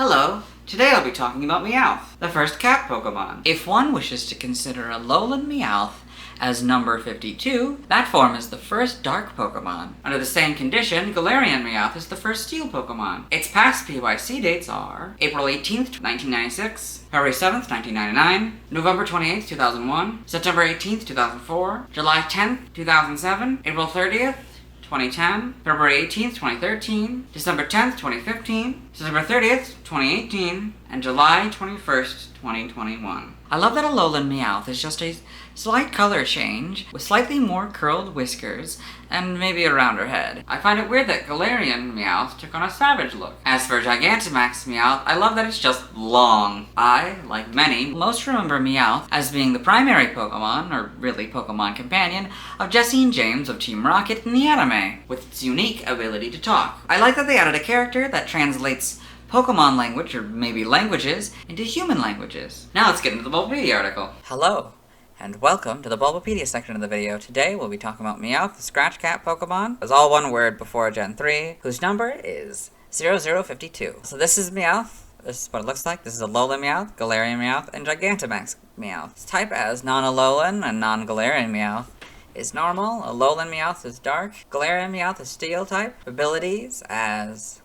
Hello, today I'll be talking about Meowth, the first cat Pokemon. If one wishes to consider Alolan Meowth as number 52, that form is the first dark Pokemon. Under the same condition, Galarian Meowth is the first steel Pokemon. Its past PYC dates are April 18th, 1996, February 7th, 1999, November 28th, 2001, September 18th, 2004, July 10th, 2007, April 30th, 2010, February 18th, 2013, December 10th, 2015, December 30th, 2018, and July 21st, 2021. I love that Alolan Meowth is just a slight color change, with slightly more curled whiskers, and maybe a rounder head. I find it weird that Galarian Meowth took on a savage look. As for Gigantamax Meowth, I love that it's just long. I, like many, most remember Meowth as being the primary Pokemon, or really Pokemon companion, of Jessie and James of Team Rocket in the anime, with its unique ability to talk. I like that they added a character that translates Pokemon language, or maybe languages, into human languages. Now let's get into the Bulbapedia article. Hello, and welcome to the Bulbapedia section of the video. Today we'll be talking about Meowth, the Scratch Cat Pokemon. It was all one word before Gen 3, whose number is 0052. So this is Meowth. This is what it looks like. This is Alolan Meowth, Galarian Meowth, and Gigantamax Meowth. Its type as non-Alolan and non-Galarian Meowth is normal. Alolan Meowth is dark. Galarian Meowth is steel type. Abilities as...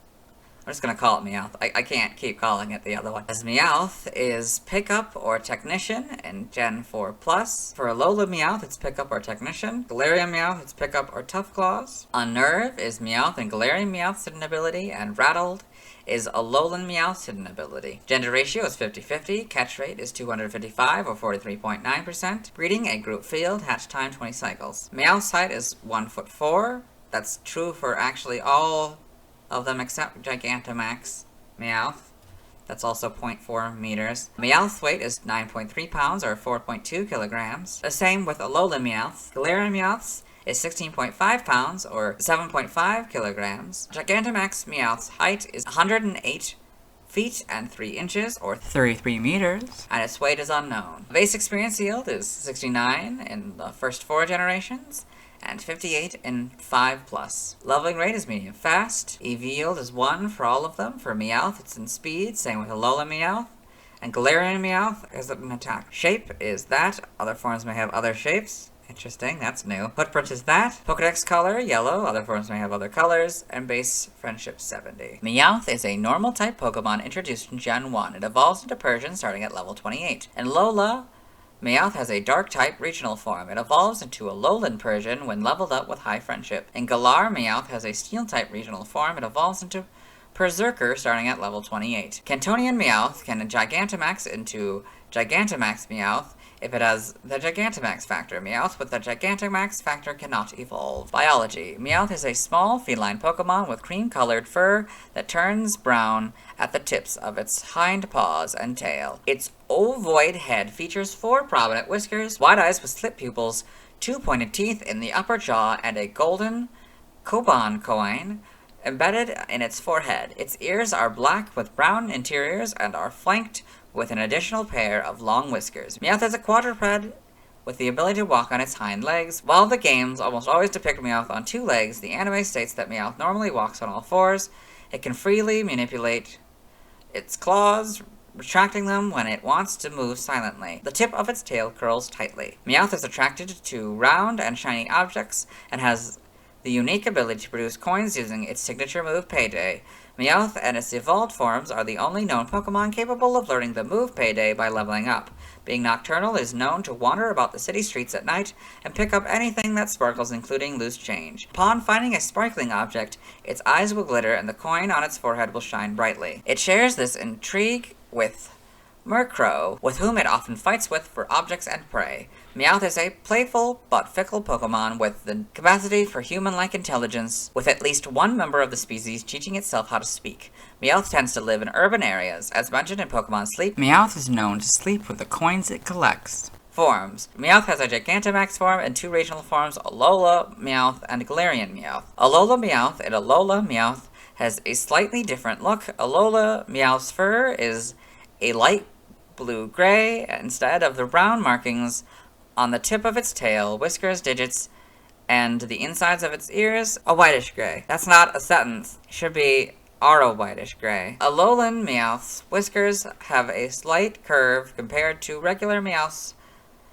I'm just gonna call it Meowth. I can't keep calling it the other one. As Meowth is Pickup or Technician in Gen 4+. For Alolan Meowth, it's Pickup or Technician. Galarian Meowth, it's Pickup or Tough Claws. Unnerve is Meowth and Galarian Meowth's hidden ability, and Rattled is Alolan Meowth's hidden ability. Gender ratio is 50-50, catch rate is 255 or 43.9%. Breeding a group field, hatch time 20 cycles. Meowth's height is 1'4". That's true for actually all of them except Gigantamax Meowth. That's also 0.4 meters. Meowth's weight is 9.3 pounds or 4.2 kilograms. The same with Alolan Meowth. Galarian Meowth's is 16.5 pounds or 7.5 kilograms. Gigantamax Meowth's height is 108 feet and 3 inches or 33 meters, and its weight is unknown. Base experience yield is 69 in the first 4 generations, and 58 in 5+. Leveling rate is medium fast. EV yield is 1 for all of them. For Meowth, it's in speed, same with Alolan Meowth. And Galarian Meowth is an attack. Shape is that. Other forms may have other shapes. Interesting, that's new. Footprint is that. Pokedex color, yellow. Other forms may have other colors. And base friendship 70. Meowth is a normal type Pokemon introduced in Gen 1. It evolves into Persian starting at level 28. And Lola, Meowth has a dark-type regional form. It evolves into Alolan Persian when leveled up with high friendship. In Galar, Meowth has a steel-type regional form. It evolves into Berserker starting at level 28. Cantonian Meowth can Gigantamax into Gigantamax Meowth if it has the Gigantamax factor. Meowth with the Gigantamax factor cannot evolve. Biology. Meowth is a small feline Pokemon with cream-colored fur that turns brown at the tips of its hind paws and tail. Its ovoid head features 4 prominent whiskers, wide eyes with slit pupils, 2 pointed teeth in the upper jaw, and a golden Koban coin embedded in its forehead. Its ears are black with brown interiors and are flanked with an additional pair of long whiskers. Meowth is a quadruped with the ability to walk on its hind legs. While the games almost always depict Meowth on 2 legs, the anime states that Meowth normally walks on all 4s. It can freely manipulate its claws, retracting them when it wants to move silently. The tip of its tail curls tightly. Meowth is attracted to round and shiny objects and has the unique ability to produce coins using its signature move, Payday. Meowth and its evolved forms are the only known Pokemon capable of learning the move Payday by leveling up. Being nocturnal, it is known to wander about the city streets at night and pick up anything that sparkles, including loose change. Upon finding a sparkling object, its eyes will glitter and the coin on its forehead will shine brightly. It shares this intrigue with Murkrow, with whom it often fights with for objects and prey. Meowth is a playful but fickle Pokemon with the capacity for human-like intelligence, with at least one member of the species teaching itself how to speak. Meowth tends to live in urban areas. As mentioned in Pokemon Sleep, Meowth is known to sleep with the coins it collects. Forms. Meowth has a Gigantamax form and 2 regional forms, Alola Meowth and Galarian Meowth. Alola Meowth and Alola Meowth has a slightly different look. Alola Meowth's fur is a light blue-gray instead of the brown markings on the tip of its tail, whiskers, digits, and the insides of its ears, a whitish gray. That's not a sentence. It should be are a whitish gray. Alolan Meowth's whiskers have a slight curve compared to regular Meowth's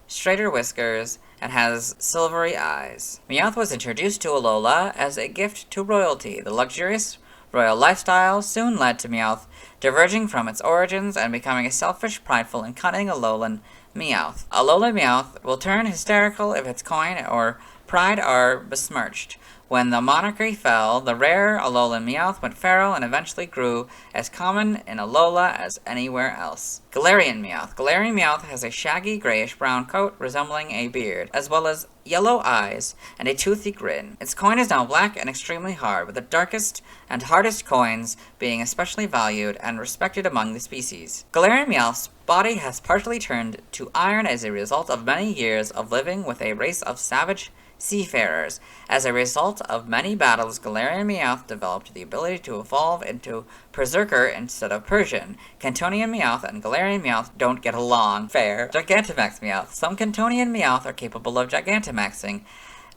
straighter whiskers, and has silvery eyes. Meowth was introduced to Alola as a gift to royalty. The luxurious royal lifestyle soon led to Meowth diverging from its origins and becoming a selfish, prideful, and cunning Alolan Meowth. Alolan Meowth will turn hysterical if its coin or pride are besmirched. When the monarchy fell, the rare Alolan Meowth went feral and eventually grew as common in Alola as anywhere else. Galarian Meowth. Galarian Meowth has a shaggy grayish-brown coat resembling a beard, as well as yellow eyes and a toothy grin. Its coin is now black and extremely hard, with the darkest and hardest coins being especially valued and respected among the species. Galarian Meowth's body has partially turned to iron as a result of many years of living with a race of savage seafarers. As a result of many battles, Galarian Meowth developed the ability to evolve into Berserker instead of Persian. Cantonian Meowth and Galarian Meowth don't get along. Fair. Gigantamax Meowth. Some Cantonian Meowth are capable of Gigantamaxing.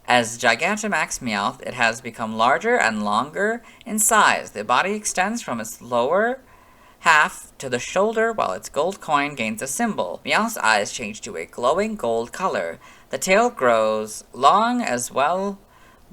As Gigantamax Meowth, it has become larger and longer in size. The body extends from its lower half to the shoulder while its gold coin gains a symbol. Meowth's eyes change to a glowing gold color. The tail grows long as well,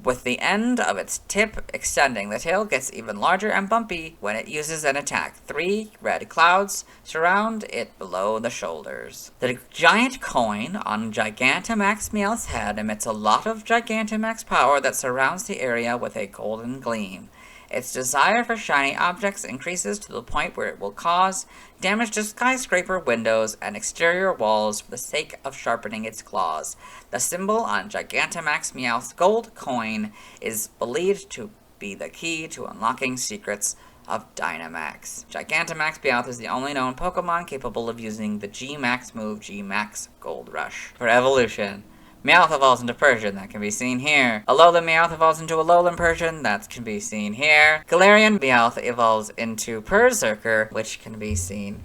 with the end of its tip extending. The tail gets even larger and bumpy when it uses an attack. 3 red clouds surround it below the shoulders. The giant coin on Gigantamax Meowth's head emits a lot of Gigantamax power that surrounds the area with a golden gleam. Its desire for shiny objects increases to the point where it will cause damage to skyscraper windows and exterior walls for the sake of sharpening its claws. The symbol on Gigantamax Meowth's gold coin is believed to be the key to unlocking secrets of Dynamax. Gigantamax Meowth is the only known Pokemon capable of using the G-Max move G-Max Gold Rush. For evolution, Meowth evolves into Persian, that can be seen here. Alolan Meowth evolves into Alolan Persian, that can be seen here. Galarian Meowth evolves into Berserker, which can be seen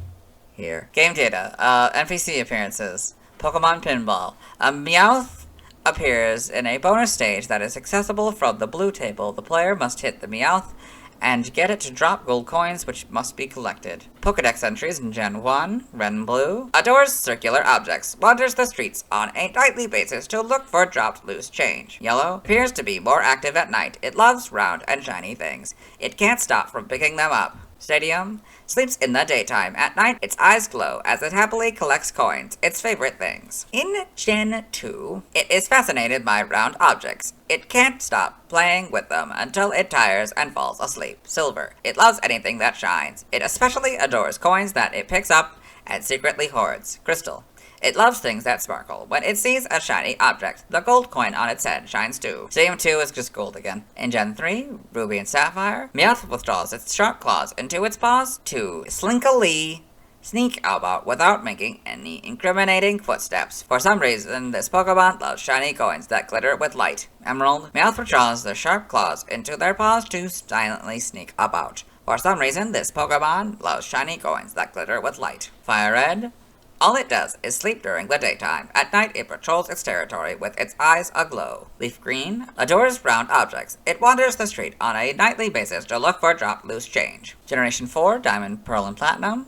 here. Game data, NPC appearances, Pokemon Pinball. Meowth appears in a bonus stage that is accessible from the blue table. The player must hit the Meowth and get it to drop gold coins, which must be collected. Pokedex entries in Gen 1, red and blue. Adores circular objects. Wanders the streets on a nightly basis to look for dropped loose change. Yellow. Appears to be more active at night. It loves round and shiny things. It can't stop from picking them up. Stadium. Sleeps in the daytime. At night, its eyes glow as it happily collects coins, its favorite things. In Gen 2, it is fascinated by round objects. It can't stop playing with them until it tires and falls asleep. Silver. It loves anything that shines. It especially adores coins that it picks up and secretly hoards. Crystal. It loves things that sparkle. When it sees a shiny object, the gold coin on its head shines too. Stadium 2 is just gold again. In Gen 3, Ruby and Sapphire, Meowth withdraws its sharp claws into its paws to slinkily sneak about without making any incriminating footsteps. For some reason, this Pokemon loves shiny coins that glitter with light. Emerald, Meowth withdraws their sharp claws into their paws to silently sneak about. For some reason, this Pokemon loves shiny coins that glitter with light. Fire Red, all it does is sleep during the daytime. At night, it patrols its territory with its eyes aglow. Leaf Green adores round objects. It wanders the street on a nightly basis to look for dropped loose change. Generation 4, Diamond, Pearl, and Platinum.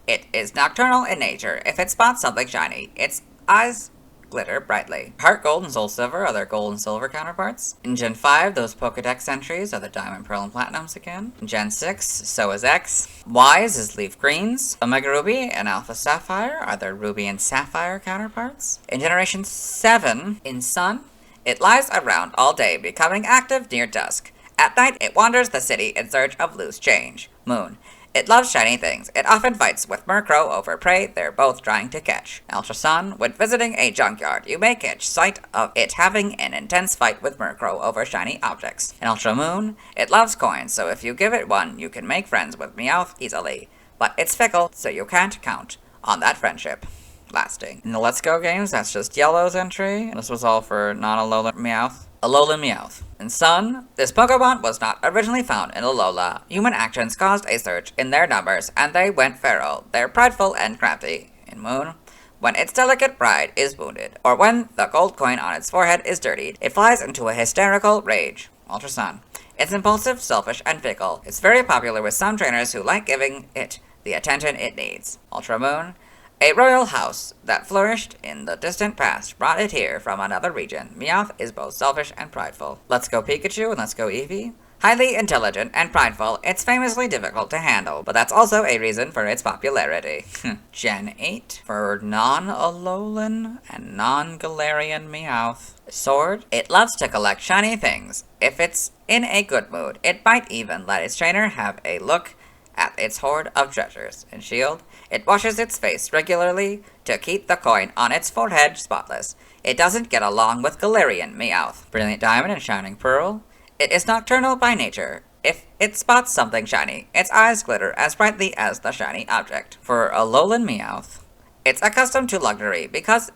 It is nocturnal in nature. If it spots something shiny, its eyes glitter brightly. Heart Gold and Soul Silver are their gold and silver counterparts. In Gen 5, those Pokedex entries are the Diamond, Pearl, and Platinums again. In Gen 6, so is X. Y's is Leaf Greens. Omega Ruby and Alpha Sapphire are their Ruby and Sapphire counterparts. In Generation 7, in Sun, it lies around all day, becoming active near dusk. At night, it wanders the city in search of loose change. Moon. It loves shiny things. It often fights with Murkrow over prey they're both trying to catch. Ultra Sun, when visiting a junkyard, you may catch sight of it having an intense fight with Murkrow over shiny objects. In Ultra Moon, it loves coins, so if you give it one, you can make friends with Meowth easily. But it's fickle, so you can't count on that friendship lasting. In the Let's Go games, that's just Yellow's entry. This was all for non-Alolan Meowth. Alolan Meowth. In Sun, this Pokemon was not originally found in Alola. Human actions caused a surge in their numbers, and they went feral. They're prideful and crafty. In Moon, when its delicate pride is wounded, or when the gold coin on its forehead is dirtied, it flies into a hysterical rage. Ultra Sun. It's impulsive, selfish, and fickle. It's very popular with some trainers who like giving it the attention it needs. Ultra Moon. A royal house that flourished in the distant past brought it here from another region. Meowth is both selfish and prideful. Let's go Pikachu and let's go Eevee. Highly intelligent and prideful, it's famously difficult to handle, but that's also a reason for its popularity. Gen 8 for non-Alolan and non-Galarian Meowth. Sword. It loves to collect shiny things. If it's in a good mood, it might even let its trainer have a look at its hoard of treasures. And Shield. It washes its face regularly to keep the coin on its forehead spotless. It doesn't get along with Galarian Meowth. Brilliant Diamond and Shining Pearl. It is nocturnal by nature. If it spots something shiny, its eyes glitter as brightly as the shiny object. For Alolan Meowth, it's accustomed to luxury because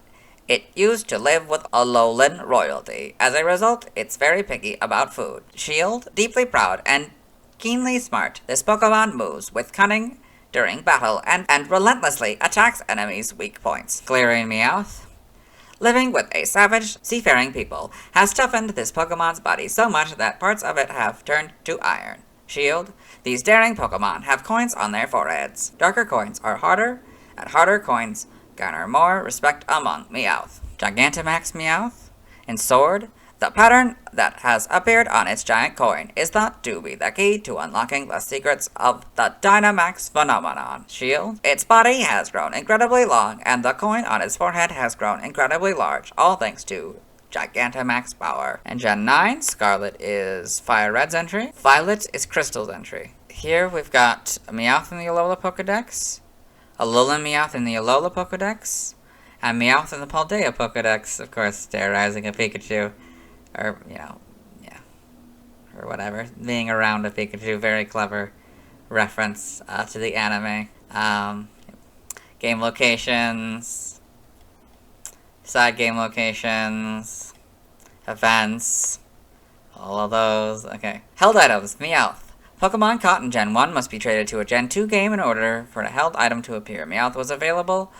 it used to live with Alolan royalty. As a result, it's very picky about food. Shield, deeply proud and keenly smart, this Pokemon moves with cunning during battle and relentlessly attacks enemies' weak points. Galarian Meowth, living with a savage, seafaring people, has toughened this Pokemon's body so much that parts of it have turned to iron. Shield. These daring Pokemon have coins on their foreheads. Darker coins are harder, and harder coins garner more respect among Meowth. Gigantamax Meowth. In Sword, the pattern that has appeared on its giant coin is thought to be the key to unlocking the secrets of the Dynamax phenomenon. Shield. Its body has grown incredibly long, and the coin on its forehead has grown incredibly large, all thanks to Gigantamax power. And Gen 9, Scarlet is Fire Red's entry. Violet is Crystal's entry. Here we've got Meowth in the Alola Pokedex, Alolan Meowth in the Alola Pokedex, and Meowth in the Paldea Pokedex, of course, terrorizing a Pikachu. Or, yeah. Or whatever. Being around a Pikachu, very clever reference to the anime. Game locations, side game locations, events, all of those. Okay. Held items, Meowth. Pokemon caught in Gen 1 must be traded to a Gen 2 game in order for a held item to appear. Meowth was available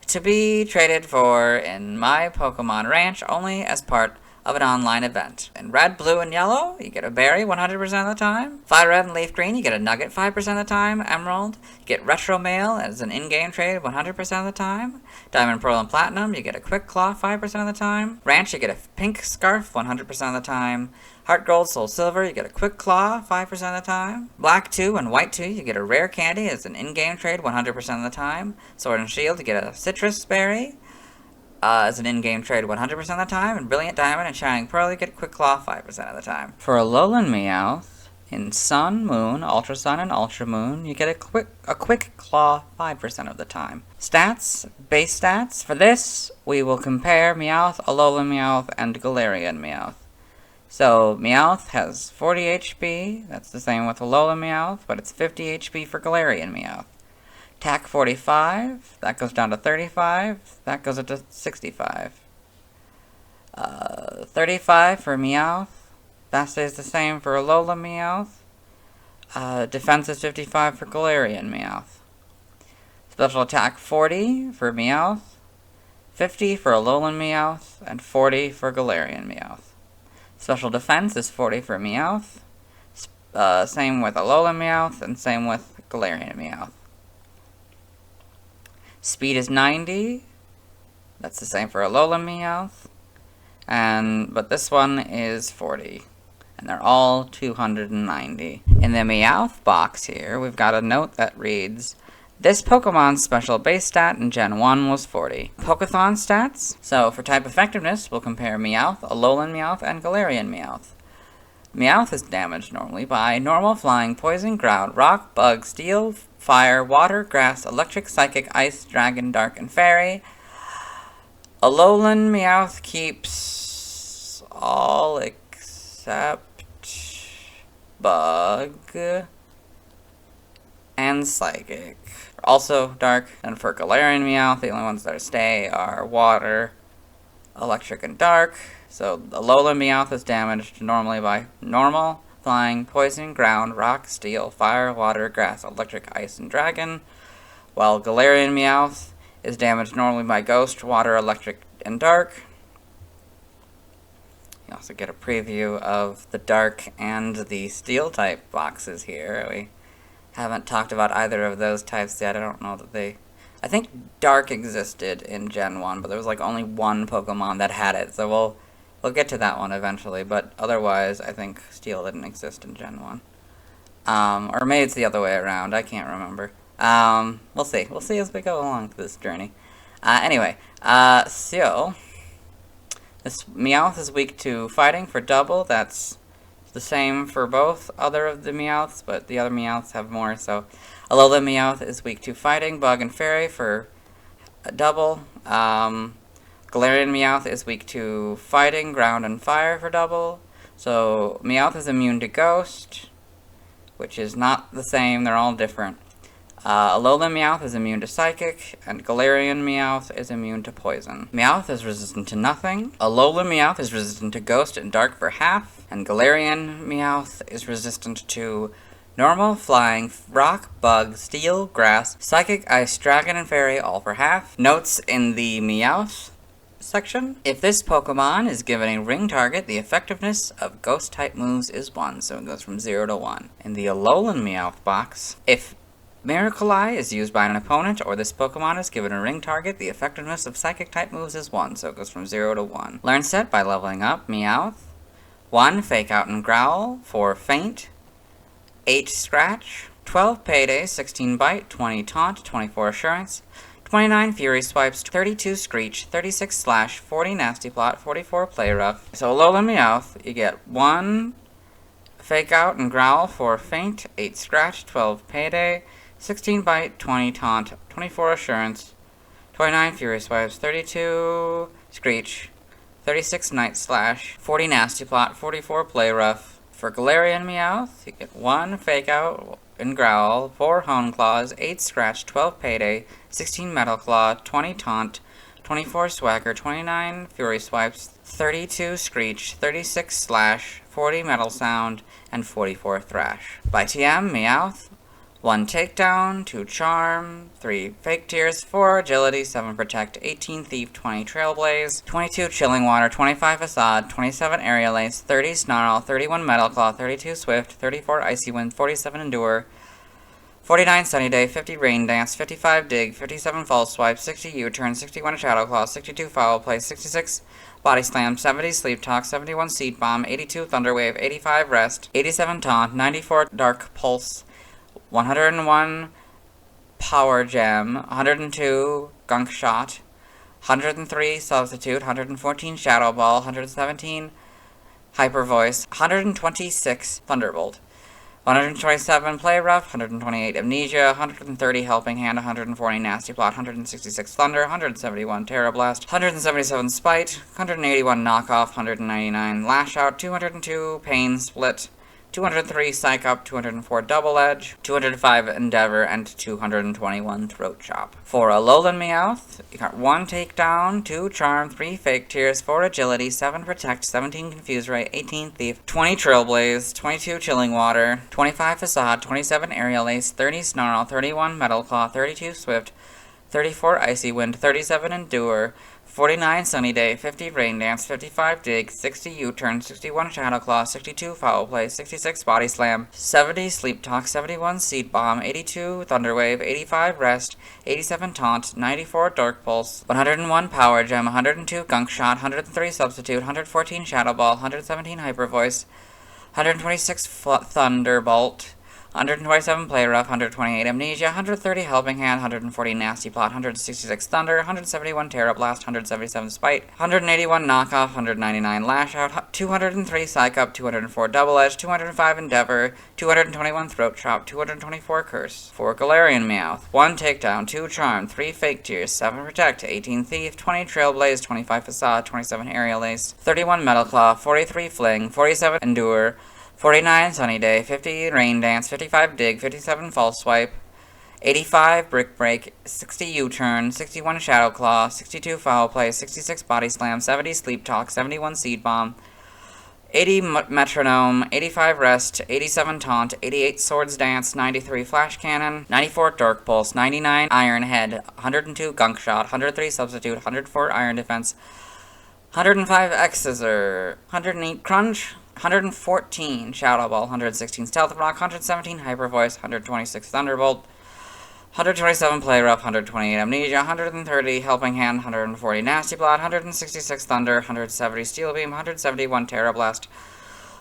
to be traded for in My Pokemon Ranch only as part of an online event. In Red, Blue, and Yellow, you get a berry 100% of the time. Fire Red and Leaf Green, you get a nugget 5% of the time. Emerald, you get Retro Mail as an in-game trade 100% of the time. Diamond, Pearl, and Platinum, you get a Quick Claw 5% of the time. Ranch, you get a Pink Scarf 100% of the time. Heart Gold, Soul Silver, you get a Quick Claw 5% of the time. Black 2 and White 2, you get a Rare Candy as an in-game trade 100% of the time. Sword and Shield, you get a Citrus Berry as an in-game trade 100% of the time, and Brilliant Diamond and Shining Pearl, you get Quick Claw 5% of the time. For Alolan Meowth, in Sun, Moon, Ultra Sun, and Ultra Moon, you get a Quick Claw 5% of the time. Stats, base stats. For this, we will compare Meowth, Alolan Meowth, and Galarian Meowth. So, Meowth has 40 HP, that's the same with Alolan Meowth, but it's 50 HP for Galarian Meowth. Attack 45, that goes down to 35, that goes up to 65. 35 for Meowth, that stays the same for Alola Meowth. Defense is 55 for Galarian Meowth. Special attack 40 for Meowth, 50 for Alolan Meowth, and 40 for Galarian Meowth. Special defense is 40 for Meowth, same with Alolan Meowth, and same with Galarian Meowth. Speed is 90, that's the same for Alolan Meowth, but this one is 40, and they're all 290. In the Meowth box here, we've got a note that reads, this Pokemon's special base stat in Gen 1 was 40. Pokeathon stats, so for type effectiveness, we'll compare Meowth, Alolan Meowth, and Galarian Meowth. Meowth is damaged normally by normal, flying, poison, ground, rock, bug, steel, fire, water, grass, electric, psychic, ice, dragon, dark, and fairy. Alolan Meowth keeps all except bug and psychic. Also dark, and for Galarian Meowth, the only ones that stay are water, electric, and dark. So Alolan Meowth is damaged normally by normal, flying, poison, ground, rock, steel, fire, water, grass, electric, ice, and dragon, while Galarian Meowth is damaged normally by ghost, water, electric, and dark. You also get a preview of the Dark and the Steel type boxes here. We haven't talked about either of those types yet. I don't know that they... I think Dark existed in Gen 1, but there was like only one Pokemon that had it, so we'll get to that one eventually, but otherwise I think Steel didn't exist in Gen 1. Or maybe it's the other way around, I can't remember. We'll see. We'll see as we go along this journey. Anyway, so... This Meowth is weak to fighting for double. That's the same for both other of the Meowths, but the other Meowths have more, so... Alolan Meowth is weak to fighting, bug, and fairy for a double. Galarian Meowth is weak to fighting, ground, and fire for double. So Meowth is immune to ghost, which is not the same, they're all different. Alolan Meowth is immune to psychic, and Galarian Meowth is immune to poison. Meowth is resistant to nothing. Alolan Meowth is resistant to ghost and dark for half, and Galarian Meowth is resistant to normal, flying, rock, bug, steel, grass, psychic, ice, dragon, and fairy, all for half. Notes in the Meowth section. If this Pokemon is given a ring target, the effectiveness of ghost-type moves is 1, so it goes from 0 to 1. In the Alolan Meowth box, if Miracle Eye is used by an opponent, or this Pokemon is given a ring target, the effectiveness of Psychic-type moves is 1, so it goes from 0 to 1. Learn set by leveling up Meowth. 1 Fake Out and Growl, 4 Faint, 8 Scratch, 12 Payday, 16 Bite, 20 Taunt, 24 Assurance, 29 Fury Swipes, 32 Screech, 36 Slash, 40 Nasty Plot, 44 Play Rough. So Alolan Meowth, you get 1 Fake Out and Growl, 4 Faint, 8 Scratch, 12 Payday, 16 Bite, 20 Taunt, 24 Assurance, 29 Fury Swipes, 32 Screech, 36 Night Slash, 40 Nasty Plot, 44 Play Rough. For Galarian Meowth, you get 1 Fake Out and Growl, 4 Hone Claws, 8 Scratch, 12 Payday, 16 Metal Claw, 20 Taunt, 24 Swagger, 29 Fury Swipes, 32 Screech, 36 Slash, 40 Metal Sound, and 44 Thrash. By TM, Meowth, 1 Takedown, 2 Charm, 3 Fake Tears, 4 Agility, 7 Protect, 18 Thief, 20 Trailblaze, 22 Chilling Water, 25 Facade, 27 Aerial Ace, 30 Snarl, 31 Metal Claw, 32 Swift, 34 Icy Wind, 47 Endure, 49 Sunny Day, 50 Rain Dance, 55 Dig, 57 False Swipe, 60 U-Turn, 61 Shadow Claw, 62 Foul Play, 66 Body Slam, 70 Sleep Talk, 71 Seed Bomb, 82 Thunder Wave, 85 Rest, 87 Taunt, 94 Dark Pulse, 101 Power Gem, 102 Gunk Shot, 103 Substitute, 114 Shadow Ball, 117 Hyper Voice, 126 Thunderbolt, 127 Play Rough, 128 Amnesia, 130 Helping Hand, 140 Nasty Plot, 166 Thunder, 171 Terra Blast, 177 Spite, 181 Knockoff, 199 Lash Out, 202 Pain Split, 203 Psych Up, 204 Double Edge, 205 Endeavor, and 221 Throat Chop. For Alolan Meowth, you got 1 Takedown, 2 Charm, 3 Fake Tears, 4 Agility, 7 Protect, 17 Confuse Ray, 18 Thief, 20 Trailblaze, 22 Chilling Water, 25 Facade, 27 Aerial Ace, 30 Snarl, 31 Metal Claw, 32 Swift, 34 Icy Wind, 37 Endure, 49 Sunny Day, 50 Rain Dance, 55 Dig, 60 U-Turn, 61 Shadow Claw, 62 Foul Play, 66 Body Slam, 70 Sleep Talk, 71 Seed Bomb, 82 Thunder Wave, 85 Rest, 87 Taunt, 94 Dark Pulse, 101 Power Gem, 102 Gunk Shot, 103 Substitute, 114 Shadow Ball, 117 Hyper Voice, 126 Thunderbolt, 127 Play Rough, 128 Amnesia, 130 Helping Hand, 140 Nasty Plot, 166 Thunder, 171 Terra Blast, 177 Spite, 181 Knockoff, 199 Lash Out, 203 Psych Up, 204 Double Edge, 205 Endeavor, 221 Throat Chop, 224 Curse. For Galarian Meowth, 1 Takedown, 2 Charm, 3 Fake Tears, 7 Protect, 18 Thief, 20 Trailblaze, 25 Facade, 27 Aerial Ace, 31 Metal Claw, 43 Fling, 47 Endure, 49 Sunny Day, 50 Rain Dance, 55 Dig, 57 False Swipe, 85 Brick Break, 60 U-Turn, 61 Shadow Claw, 62 Foul Play, 66 Body Slam, 70 Sleep Talk, 71 Seed Bomb, 80 Metronome, 85 Rest, 87 Taunt, 88 Swords Dance, 93 Flash Cannon, 94 Dark Pulse, 99 Iron Head, 102 Gunk Shot, 103 Substitute, 104 Iron Defense, 105 X-Scissor, 108 Crunch, 114 Shadow Ball, 116 Stealth Rock, 117 Hyper Voice, 126 Thunderbolt, 127 Play Rough, 128 Amnesia, 130 Helping Hand, 140 Nasty Blot, 166 Thunder, 170 Steel Beam, 171 Terra Blast,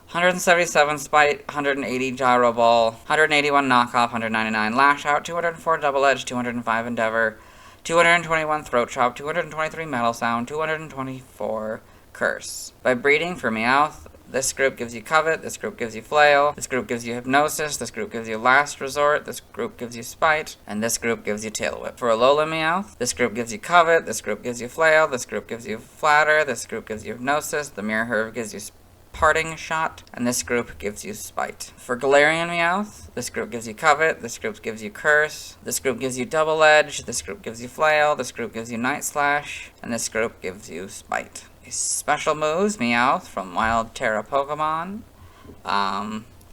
177 Spite, 180 Gyro Ball, 181 Knockoff, 199 Lash Out, 204 Double Edge, 205 Endeavor, 221 Throat Chop, 223 Metal Sound, 224 Curse. By breeding for Meowth, this group gives you Covet, this group gives you Flail, this group gives you Hypnosis, this group gives you Last Resort, this group gives you Spite, and this group gives you Tail Whip. For Alola Meowth, this group gives you Covet, this group gives you Flail, this group gives you Flatter, this group gives you Hypnosis, the Mirror Herb gives you Parting Shot, and this group gives you Spite. For Galarian Meowth, this group gives you Covet, this group gives you Curse, this group gives you Double Edge, this group gives you Flail, this group gives you Night Slash, and this group gives you Spite. Special moves, Meowth from Wild Terra Pokemon.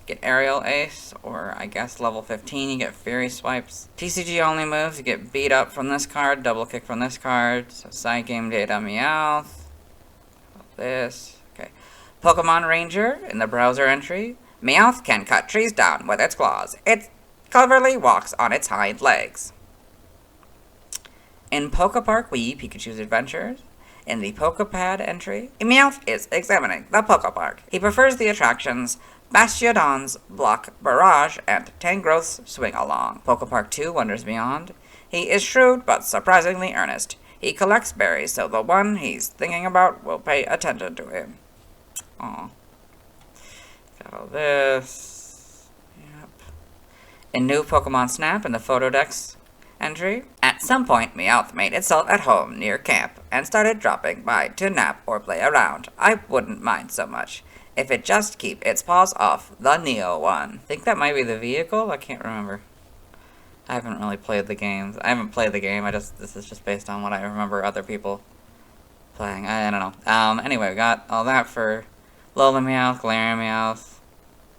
Get Aerial Ace, or I guess level 15 you get Fury Swipes. TCG only moves, you get Beat Up from this card, Double Kick from this card. So side game data, Meowth. This. Okay. Pokemon Ranger in the browser entry. Meowth can cut trees down with its claws. It cleverly walks on its hind legs. In Pokepark Wii Pikachu's Adventures, in the Pokepad entry, Meowth is examining the Pokepark. He prefers the attractions Bastiodon's Block Barrage and Tangrowth's Swing Along. Pokepark 2 Wonders Beyond. He is shrewd but surprisingly earnest. He collects berries so the one he's thinking about will pay attention to him. Aw. Got all this. Yep. In new Pokemon Snap in the Photodex entry, at some point Meowth made itself at home near camp and started dropping by to nap or play around. I wouldn't mind so much if it just keep its paws off the Neo one. I think that might be the vehicle? I can't remember. I haven't really played the games. I haven't played the game, this is just based on what I remember other people playing. I don't know. Anyway, we got all that for Alola Meowth, Galarian Meowth.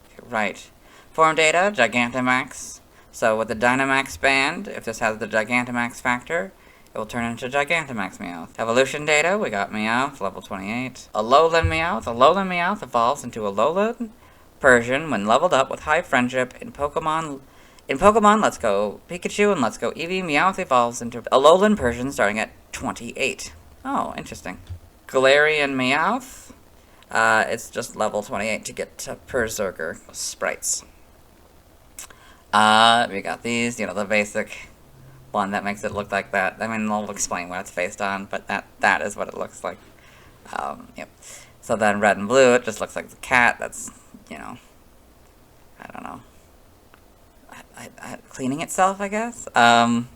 Okay, right. Form data, Gigantamax. So with the Dynamax band, if this has the Gigantamax factor, it will turn into Gigantamax Meowth. Evolution data, we got Meowth, level 28. Alolan Meowth. Alolan Meowth evolves into Alolan Persian when leveled up with High Friendship in Pokemon Let's Go Pikachu and Let's Go Eevee. Meowth evolves into Alolan Persian starting at 28. Oh, interesting. Galarian Meowth. It's just level 28 to get to Berserker sprites. We got these, the basic one that makes it look like that. I mean, I'll explain what it's based on, but that is what it looks like. Yep. So then red and blue, it just looks like the cat that's, I don't know. Cleaning itself, I guess. Then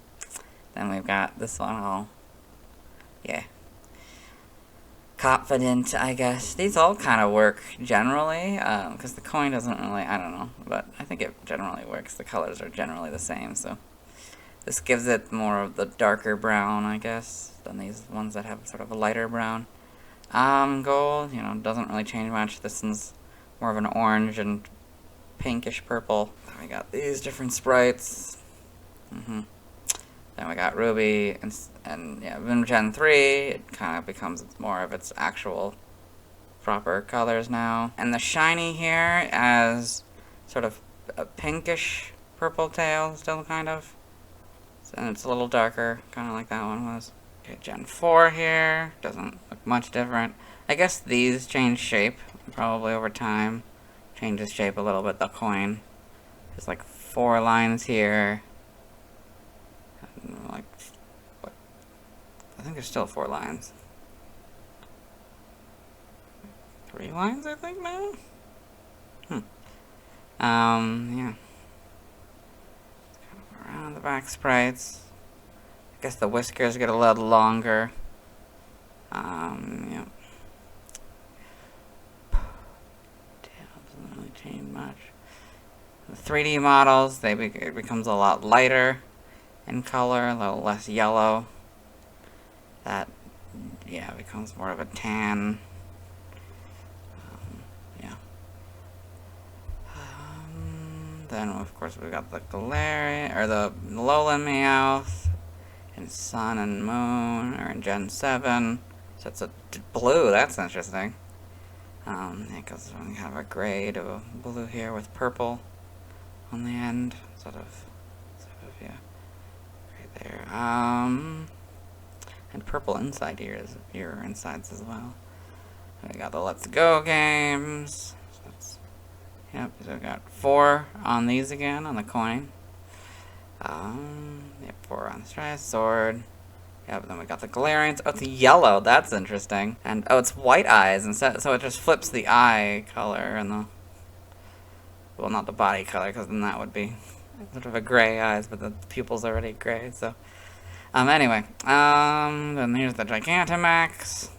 we've got this one, yeah. Confident, I guess. These all kind of work generally, because the coin doesn't really, I don't know, but I think it generally works. The colors are generally the same, so this gives it more of the darker brown, I guess, than these ones that have sort of a lighter brown. Gold, doesn't really change much. This one's more of an orange and pinkish purple. Then we got these different sprites. Then we got Ruby, and yeah, in Gen 3, it kind of becomes more of its actual proper colors now. And the shiny here as sort of a pinkish purple tail, still kind of. And it's a little darker, kind of like that one was. Okay, Gen 4 here, doesn't look much different. I guess these change shape, probably over time. Changes shape a little bit, the coin. There's like 4 lines here. Like, what? I think there's still 4 lines. 3 lines, I think, now? Yeah. Kind of around the back sprites. I guess the whiskers get a little longer. Yeah. Doesn't really change much. The 3D models, it becomes a lot lighter in color, a little less yellow. That, yeah, becomes more of a tan. Yeah. Then, of course, we've got the Galarian, or the Alolan Meowth in Sun and Moon, or in Gen 7. So it's a blue, that's interesting. It goes from kind of a gray to a blue here with purple on the end. Sort of, yeah. Right there. And purple inside ear insides as well. We got the Let's Go games. So that's, yep, so we got 4 on these again, on the coin. Yep, 4 on the stripes, sword. Yep, then we got the Galarians. Oh, it's yellow. That's interesting. And, oh, it's white eyes instead. So it just flips the eye color and the... Well, not the body color, because then that would be sort of a gray eyes, but the pupil's already gray, so... Anyway. Then here's the Gigantamax.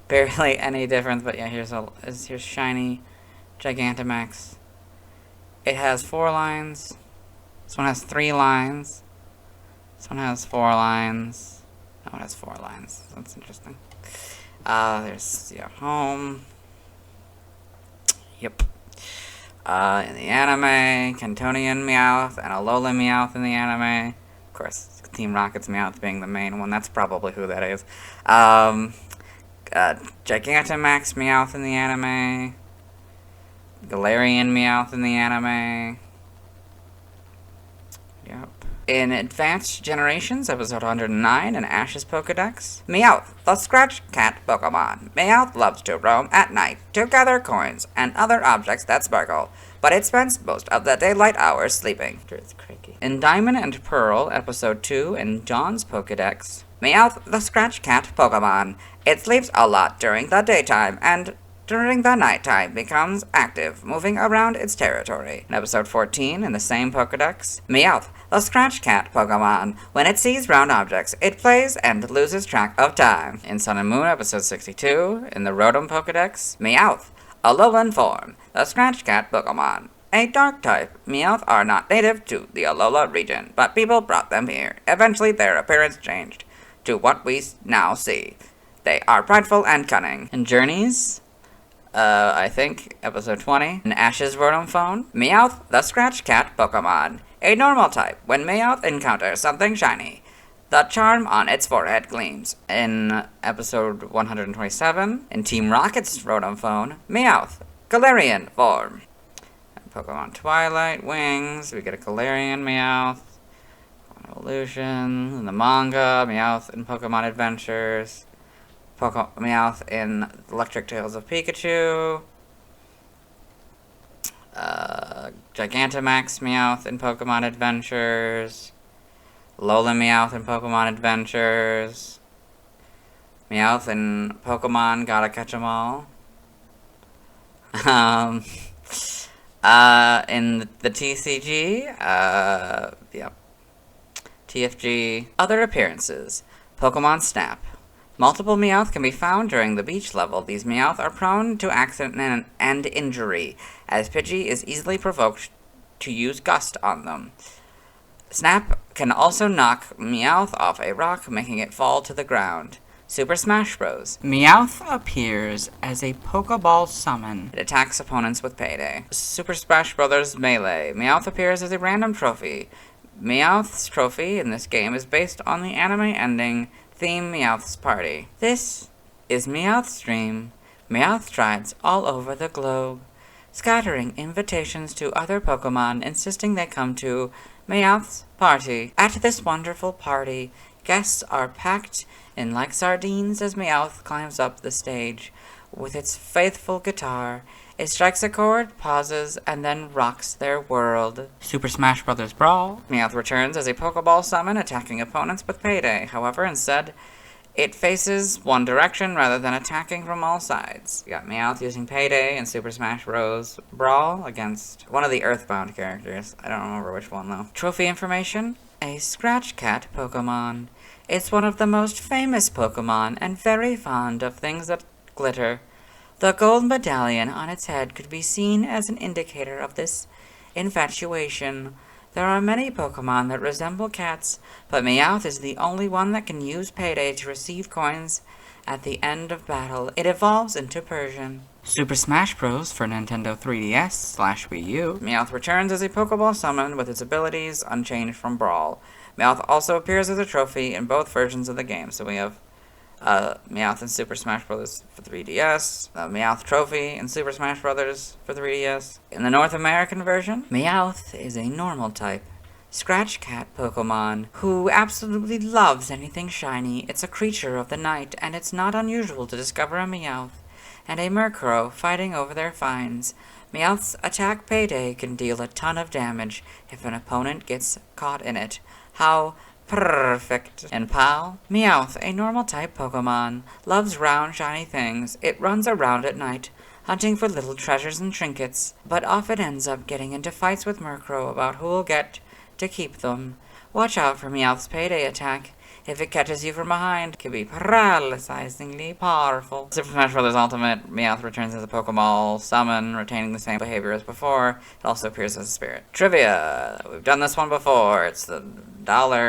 Barely any difference, but yeah, here's shiny Gigantamax. It has 4 lines. This one has 3 lines. This one has 4 lines. That one has 4 lines. That's interesting. There's, yeah, home. Yep. In the anime, Cantonian Meowth and Alolan Meowth in the anime. Of course, Team Rocket's Meowth being the main one. That's probably who that is. Gigantamax Meowth in the anime. Galarian Meowth in the anime. Yep. In Advanced Generations, episode 109 in Ash's Pokedex, Meowth, the Scratch Cat Pokemon. Meowth loves to roam at night to gather coins and other objects that sparkle, but it spends most of the daylight hours sleeping. It's cranky. In Diamond and Pearl, episode 2 in Dawn's Pokedex, Meowth, the Scratch Cat Pokemon. It sleeps a lot during the daytime and during the nighttime becomes active, moving around its territory. In episode 14, in the same Pokedex, Meowth, the Scratch Cat Pokemon. When it sees round objects, it plays and loses track of time. In Sun and Moon, episode 62, in the Rotom Pokedex, Meowth, Alolan form, the Scratch Cat Pokemon. A dark type, Meowth are not native to the Alola region, but people brought them here. Eventually their appearance changed to what we now see. They are prideful and cunning. In Journeys, I think, episode 20, in Ash's Rotom Phone, Meowth, the Scratch Cat Pokemon. A normal type, when Meowth encounters something shiny, the charm on its forehead gleams. In episode 127, in Team Rocket's Rotom Phone, Meowth, Galarian form. And Pokemon Twilight Wings, we get a Galarian Meowth. Evolution, in the manga, Meowth in Pokemon Adventures. Meowth in Electric Tales of Pikachu. Gigantamax Meowth in Pokemon Adventures. Lola Meowth in Pokemon Adventures. Meowth in Pokemon Gotta Catch 'Em All. In the TCG, yep. TFG. Other appearances. Pokemon Snap. Multiple Meowth can be found during the beach level. These Meowth are prone to accident and injury, as Pidgey is easily provoked to use Gust on them. Snap can also knock Meowth off a rock, making it fall to the ground. Super Smash Bros. Meowth appears as a Pokeball summon. It attacks opponents with Payday. Super Smash Bros. Melee. Meowth appears as a random trophy. Meowth's trophy in this game is based on the anime ending theme Meowth's Party. This is Meowth's dream. Meowth strides all over the globe, scattering invitations to other Pokemon, insisting they come to Meowth's party. At this wonderful party, guests are packed in like sardines as Meowth climbs up the stage. With its faithful guitar, it strikes a chord, pauses, and then rocks their world. Super Smash Bros. Brawl. Meowth returns as a Pokeball summon, attacking opponents with Payday. However, instead, it faces one direction rather than attacking from all sides. You got Meowth using Payday in Super Smash Bros. Brawl against one of the Earthbound characters. I don't remember which one, though. Trophy information. A Scratch Cat Pokemon. It's one of the most famous Pokemon and very fond of things that glitter. The gold medallion on its head could be seen as an indicator of this infatuation. There are many Pokemon that resemble cats, but Meowth is the only one that can use Payday to receive coins at the end of battle. It evolves into Persian. Super Smash Bros. For Nintendo 3DS/Wii U. Meowth returns as a Pokeball summon with its abilities unchanged from Brawl. Meowth also appears as a trophy in both versions of the game, so we have Meowth in Super Smash Bros. For 3DS, the Meowth Trophy in Super Smash Bros. For 3DS. In the North American version, Meowth is a normal type Scratch Cat Pokemon who absolutely loves anything shiny. It's a creature of the night, and it's not unusual to discover a Meowth and a Murkrow fighting over their finds. Meowth's attack payday can deal a ton of damage if an opponent gets caught in it. How perfect. And pal, Meowth, a normal type Pokemon, loves round shiny things. It runs around at night, hunting for little treasures and trinkets, but often ends up getting into fights with Murkrow about who'll get to keep them. Watch out for Meowth's payday attack. If it catches you from behind, it can be paralyzingly powerful. Super Smash Bros. Ultimate, Meowth returns as a Pokeball summon, retaining the same behavior as before. It also appears as a spirit. Trivia! We've done this one before. It's the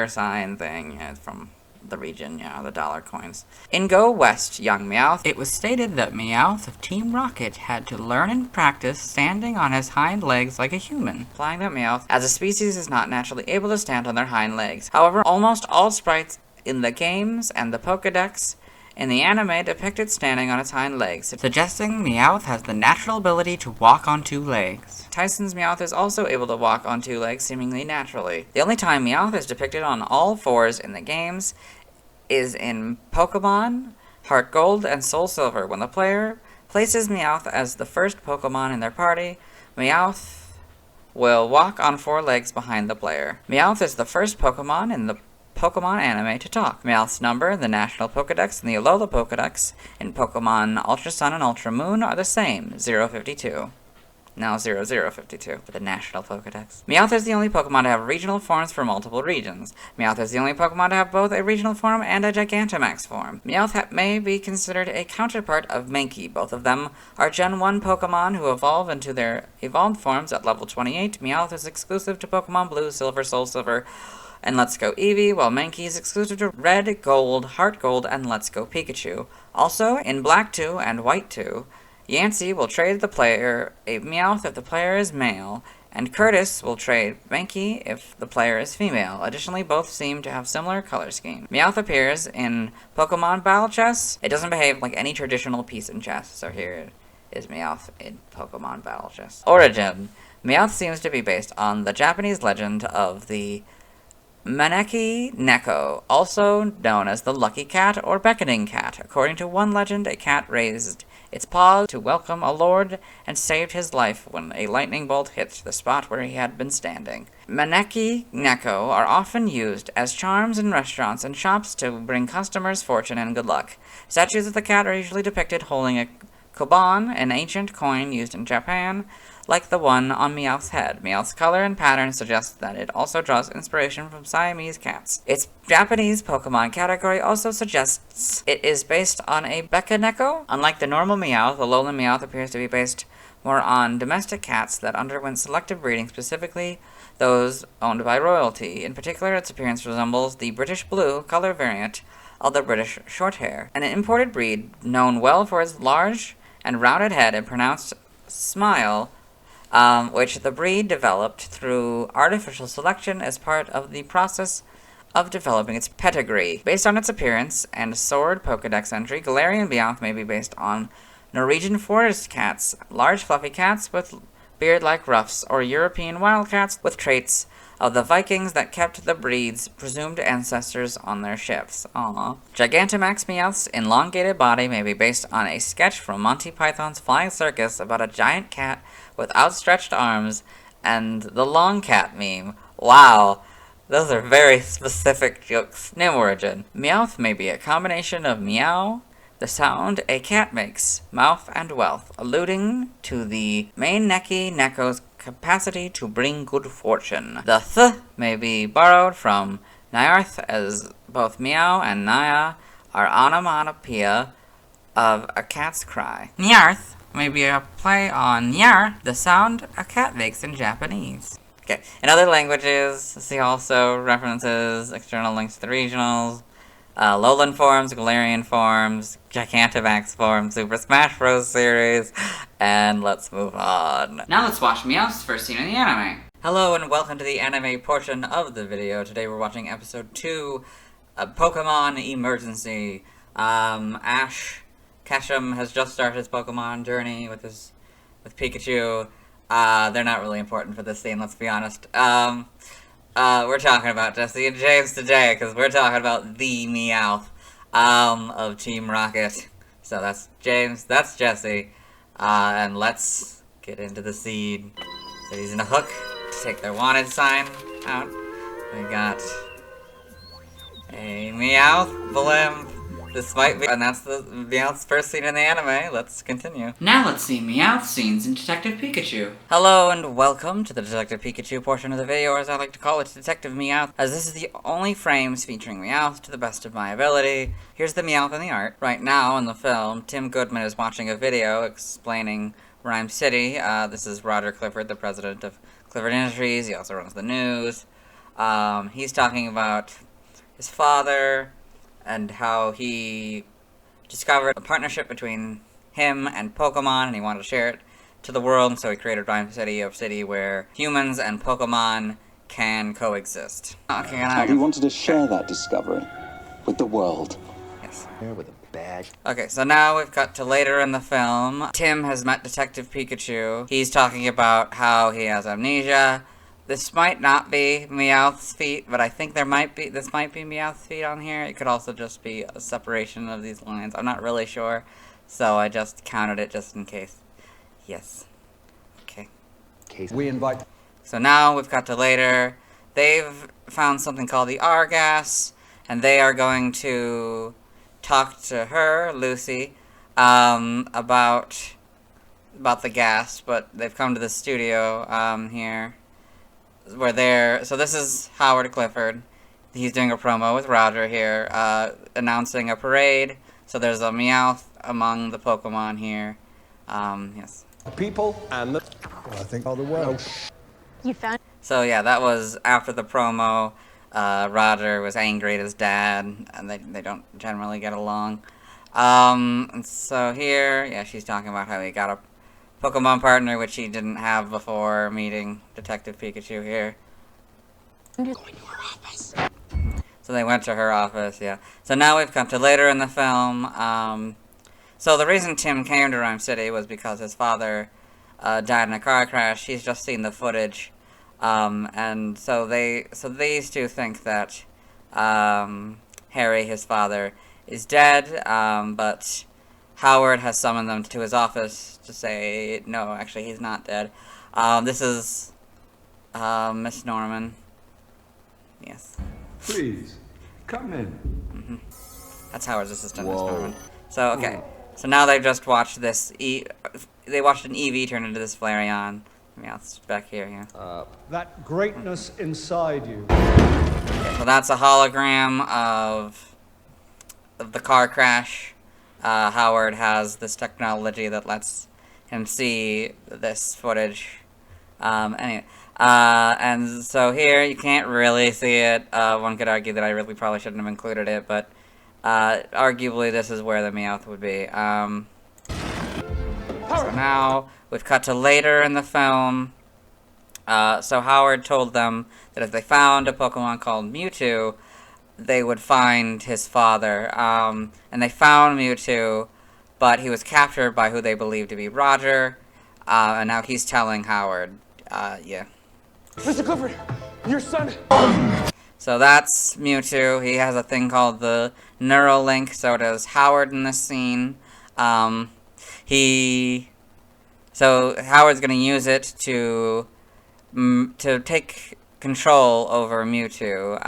$sign thing. It's from the region, the dollar coins. In Go West, young Meowth, it was stated that Meowth of Team Rocket had to learn and practice standing on his hind legs like a human, implying that Meowth, as a species, is not naturally able to stand on their hind legs. However, almost all sprites in the games and the Pokédex in the anime depict it standing on its hind legs, suggesting Meowth has the natural ability to walk on two legs. Tyson's Meowth is also able to walk on two legs seemingly naturally. The only time Meowth is depicted on all fours in the games is in Pokemon Heart Gold and Soul Silver. When the player places Meowth as the first Pokemon in their party, Meowth will walk on four legs behind the player. Meowth is the first Pokemon in the Pokemon anime to talk. Meowth's number in the National Pokédex and the Alola Pokédex in Pokemon Ultra Sun and Ultra Moon are the same, 052. Now 0052 for the National Pokédex. Meowth is the only Pokemon to have regional forms for multiple regions. Meowth is the only Pokemon to have both a regional form and a Gigantamax form. Meowth may be considered a counterpart of Mankey. Both of them are Gen 1 Pokemon who evolve into their evolved forms at level 28. Meowth is exclusive to Pokemon Blue, Silver, Soul Silver, and Let's Go Eevee, while Mankey is exclusive to Red, Gold, Heart Gold, and Let's Go Pikachu. Also, in Black 2 and White 2, Yancey will trade the player a Meowth if the player is male, and Curtis will trade Mankey if the player is female. Additionally, both seem to have similar color scheme. Meowth appears in Pokemon Battle Chess. It doesn't behave like any traditional piece in chess, so here is Meowth in Pokemon Battle Chess. Origin. Meowth seems to be based on the Japanese legend of the Maneki Neko, also known as the Lucky Cat or Beckoning Cat. According to one legend, a cat raised its paw to welcome a lord and saved his life when a lightning bolt hit the spot where he had been standing. Maneki Neko are often used as charms in restaurants and shops to bring customers fortune and good luck. Statues of the cat are usually depicted holding a koban, an ancient coin used in Japan, like the one on Meowth's head. Meowth's color and pattern suggest that it also draws inspiration from Siamese cats. Its Japanese Pokemon category also suggests it is based on a Bekaneko. Unlike the normal Meowth, the lowland Meowth appears to be based more on domestic cats that underwent selective breeding, specifically those owned by royalty. In particular, its appearance resembles the British Blue color variant of the British Shorthair, an imported breed known well for its large and rounded head and pronounced smile, which the breed developed through artificial selection as part of the process of developing its pedigree. Based on its appearance and sword Pokédex entry, Galarian Meowth may be based on Norwegian forest cats, large fluffy cats with beard-like ruffs, or European wildcats with traits of the Vikings that kept the breed's presumed ancestors on their ships. Aww. Gigantamax Meowth's elongated body may be based on a sketch from Monty Python's Flying Circus about a giant cat with outstretched arms and the long cat meme. Wow, those are very specific jokes. Name origin. Meowth may be a combination of meow, the sound a cat makes, mouth, and wealth, alluding to the main Neko's capacity to bring good fortune. The th may be borrowed from Nyarth, as both meow and Naya are onomatopoeia of a cat's cry. Nyarth may be a play on nyar, the sound a cat makes in Japanese. Okay, in other languages, see also references, external links to the regionals, Lowland forms, Galarian forms, Gigantamax forms, Super Smash Bros. Series, and let's move on. Now let's watch Meowth's first scene in the anime. Hello and welcome to the anime portion of the video. Today we're watching episode 2 of Pokemon Emergency. Ash Ketchum has just started his Pokemon journey with Pikachu. They're not really important for this scene, let's be honest. We're talking about Jesse and James today, because we're talking about the Meowth, of Team Rocket. So that's James, that's Jesse, and let's get into the scene. So he's in a hook to take their wanted sign out. We got a Meowth blimp. This might be, and that's the Meowth's first scene in the anime. Let's continue. Now let's see Meowth scenes in Detective Pikachu. Hello and welcome to the Detective Pikachu portion of the video, or as I like to call it, Detective Meowth, as this is the only frames featuring Meowth to the best of my ability. Here's the Meowth in the art. Right now in the film, Tim Goodman is watching a video explaining Rhyme City. This is Roger Clifford, the president of Clifford Industries. He also runs the news. He's talking about his father and how he discovered a partnership between him and Pokemon, and he wanted to share it to the world, and so he created Rhyme City, a city where humans and Pokemon can coexist. Okay, he wanted to share that discovery with the world. Yes. With a badge. Okay, so now we've got to later in the film. Tim has met Detective Pikachu. He's talking about how he has amnesia. This might not be Meowth's feet, but I think this might be Meowth's feet on here. It could also just be a separation of these lines. I'm not really sure, so I just counted it just in case. Yes. Okay. We invite. So now we've got to later. They've found something called the R-gas, and they are going to talk to her, Lucy, about the gas, but they've come to the studio, here. So this is Howard Clifford. He's doing a promo with Roger here, announcing a parade. So there's a Meowth among the Pokemon here. Yes. The people and the... Well, I think all the world. You found... So yeah, that was after the promo. Roger was angry at his dad, and they don't generally get along. And so here, yeah, she's talking about how he got a Pokemon partner, which he didn't have before meeting Detective Pikachu here. Going to her office. So they went to her office, yeah. So now we've come to later in the film. So the reason Tim came to Rhyme City was because his father died in a car crash. He's just seen the footage. And so these two think that Harry, his father, is dead, but Howard has summoned them to his office to say, no, actually, he's not dead. This is Miss Norman. Yes. Please, come in. That's Howard's assistant, Miss Norman. So, okay. So now they've just watched this, they watched an Eevee turn into this Flareon. Meowth's back here, yeah. That greatness inside you. Okay, so that's a hologram of the car crash. Howard has this technology that lets him see this footage. Anyway, and so here you can't really see it. One could argue that I really probably shouldn't have included it, but arguably this is where the Meowth would be. So now we've cut to later in the film. So Howard told them that if they found a Pokemon called Mewtwo, they would find his father. And they found Mewtwo, but he was captured by who they believed to be Roger. And now he's telling Howard, yeah. Mr. Clifford, your son. So that's Mewtwo. He has a thing called the Neuralink, so does Howard in this scene. So Howard's gonna use it to take control over Mewtwo,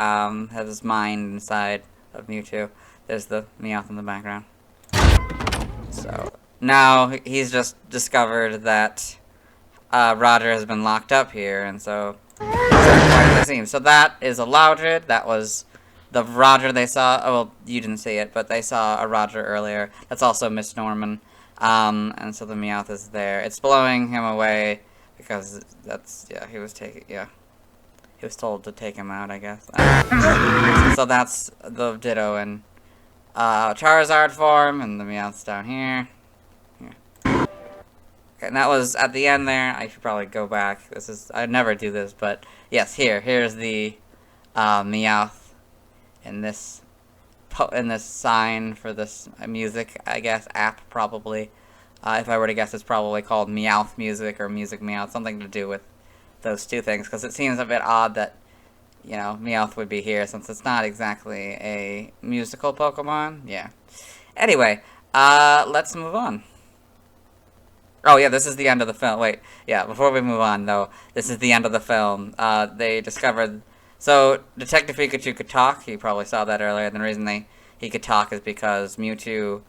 has his mind inside of Mewtwo. There's the Meowth in the background. So, now he's just discovered that, Roger has been locked up here, and so, so that is a Loudred. That was the Roger they saw. Oh, well, you didn't see it, but they saw a Roger earlier. That's also Miss Norman. And so the Meowth is there. It's blowing him away, because that's, yeah, he was told to take him out, I guess. So that's the Ditto in Charizard form, and the Meowth's down here. Okay, and that was at the end there. I should probably go back. I'd never do this, but yes, here's the Meowth in this sign for this music, I guess, app, probably. If I were to guess, it's probably called Meowth Music or Music Meowth, something to do with those two things, because it seems a bit odd that, you know, Meowth would be here, since it's not exactly a musical Pokemon. Yeah. Anyway, let's move on. Oh, yeah, this is the end of the film. Wait, yeah, before we move on, though, this is the end of the film. They discovered... So, Detective Pikachu could talk. You probably saw that earlier. And the reason he could talk is because Mewtwo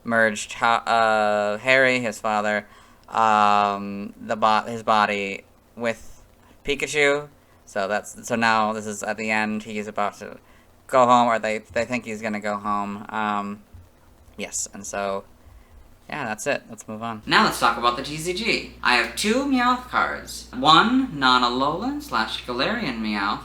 merged Harry, his father, his body with Pikachu. So now this is at the end. He's about to go home, or they think he's gonna go home. Yes, and so yeah, that's it. Let's move on. Now let's talk about the TCG. I have 2 Meowth cards. One non-Alolan/Galarian Meowth,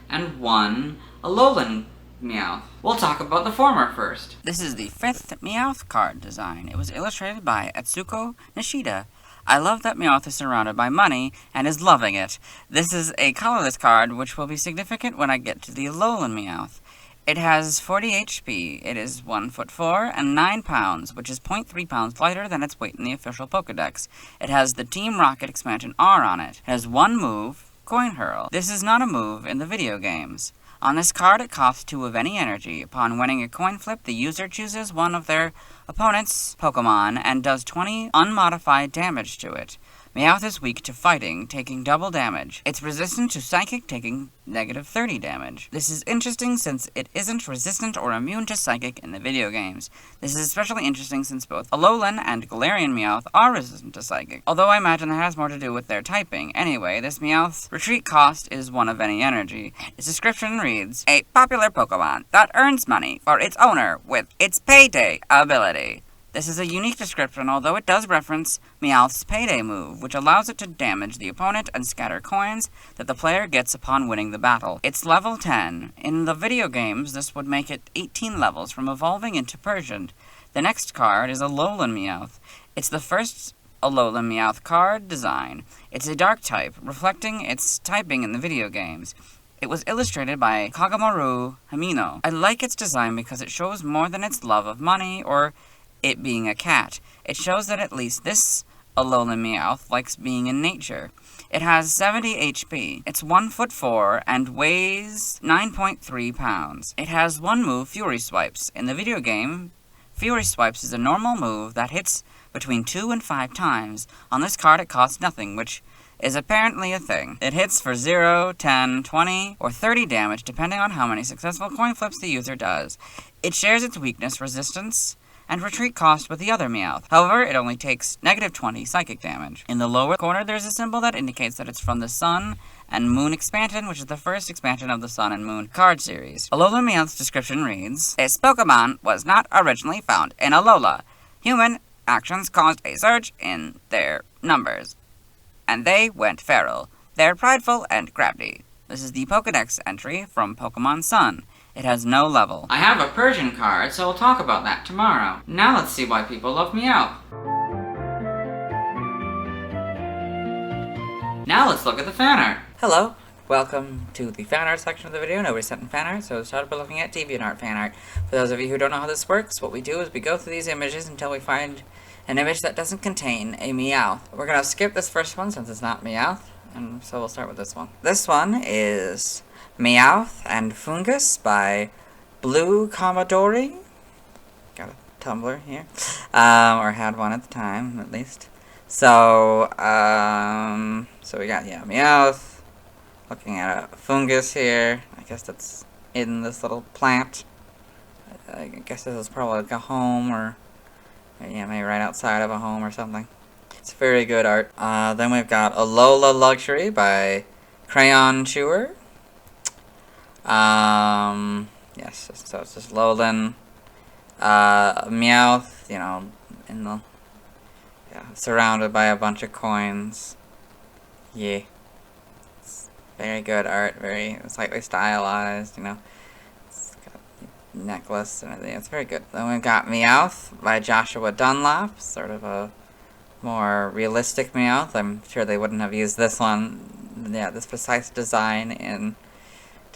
and one Alolan Meowth. We'll talk about the former first. This is the 5th Meowth card design. It was illustrated by Atsuko Nishida. I love that Meowth is surrounded by money and is loving it. This is a colorless card, which will be significant when I get to the Alolan Meowth. It has 40 HP, it is 1'4" and 9 pounds, which is 0.3 pounds lighter than its weight in the official Pokedex. It has the Team Rocket expansion R on it. It has one move, Coin Hurl. This is not a move in the video games. On this card, it costs 2 of any energy. Upon winning a coin flip, the user chooses one of their opponent's Pokemon and does 20 unmodified damage to it. Meowth is weak to fighting, taking double damage. It's resistant to Psychic, taking negative 30 damage. This is interesting since it isn't resistant or immune to Psychic in the video games. This is especially interesting since both Alolan and Galarian Meowth are resistant to Psychic, although I imagine that has more to do with their typing. Anyway, this Meowth's retreat cost is 1 of any energy. Its description reads, a popular Pokemon that earns money for its owner with its Payday ability. This is a unique description, although it does reference Meowth's Payday move, which allows it to damage the opponent and scatter coins that the player gets upon winning the battle. It's level 10. In the video games, this would make it 18 levels from evolving into Persian. The next card is Alolan Meowth. It's the first Alolan Meowth card design. It's a dark type, reflecting its typing in the video games. It was illustrated by Kagamaru Hamino. I like its design because it shows more than its love of money or it being a cat. It shows that at least this Alolan Meowth likes being in nature. It has 70 HP. It's 1'4" and weighs 9.3 pounds. It has one move, Fury Swipes. In the video game, Fury Swipes is a normal move that hits between 2 and 5 times. On this card, it costs nothing, which is apparently a thing. It hits for 0, 10, 20, or 30 damage, depending on how many successful coin flips the user does. It shares its weakness, resistance, and retreat cost with the other Meowth. However, it only takes negative 20 psychic damage. In the lower corner, there's a symbol that indicates that it's from the Sun and Moon expansion, which is the first expansion of the Sun and Moon card series. Alolan Meowth's description reads, this Pokemon was not originally found in Alola. Human actions caused a surge in their numbers, and they went feral. They're prideful and crafty. This is the Pokedex entry from Pokemon Sun. It has no level. I have a Persian card, so we'll talk about that tomorrow. Now let's see why people love Meowth. Now let's look at the fan art. Hello, welcome to the fan art section of the video. Nobody sent in fan art, so start by looking at DeviantArt fan art. For those of you who don't know how this works, what we do is we go through these images until we find an image that doesn't contain a Meowth. We're gonna skip this first one since it's not Meowth, and so we'll start with this one. This one is Meowth and Fungus by Blue Commodore. Got a Tumblr here. Or had one at the time, at least. So we got, yeah, Meowth. Looking at a Fungus here. I guess that's in this little plant. I guess this is probably like a home or, yeah, maybe right outside of a home or something. It's very good art. Then we've got Alola Luxury by Crayon Chewer. Yes, so it's just Alolan, Meowth, you know, in the, yeah, surrounded by a bunch of coins. Yeah. It's very good art, very slightly stylized, you know. It's got a necklace and everything, it's very good. Then we've got Meowth by Joshua Dunlop, sort of a more realistic Meowth. I'm sure they wouldn't have used this one, yeah, this precise design in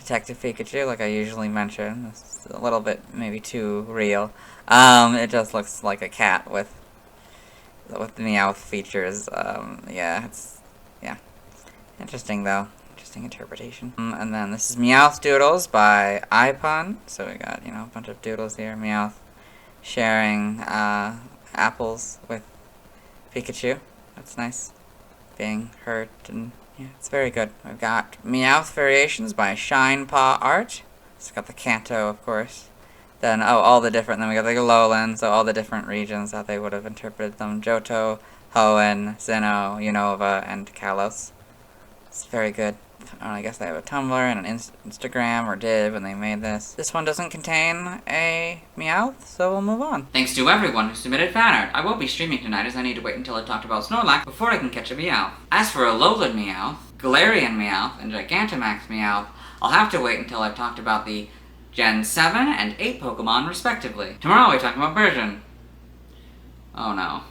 Detective Pikachu, like I usually mention. It's a little bit maybe too real. It just looks like a cat with the Meowth features. Yeah, interesting though. Interesting interpretation. And then this is Meowth Doodles by iPun. So we got, a bunch of doodles here. Meowth sharing apples with Pikachu. That's nice. Being hurt, and yeah, it's very good. We've got Meowth Variations by Shine Paw Art. It's got the Kanto, of course. Then, all the different, then we got the lowlands, so all the different regions that they would have interpreted them. Johto, Hoenn, Sinnoh, Unova, and Kalos. It's very good. I guess they have a Tumblr and an Instagram, or did when they made this. This one doesn't contain a Meowth, so we'll move on. Thanks to everyone who submitted fan art. I won't be streaming tonight as I need to wait until I talked about Snorlax before I can catch a Meowth. As for Alolan Meowth, Galarian Meowth, and Gigantamax Meowth, I'll have to wait until I've talked about the Gen 7 and 8 Pokemon respectively. Tomorrow we talk about version. Oh no.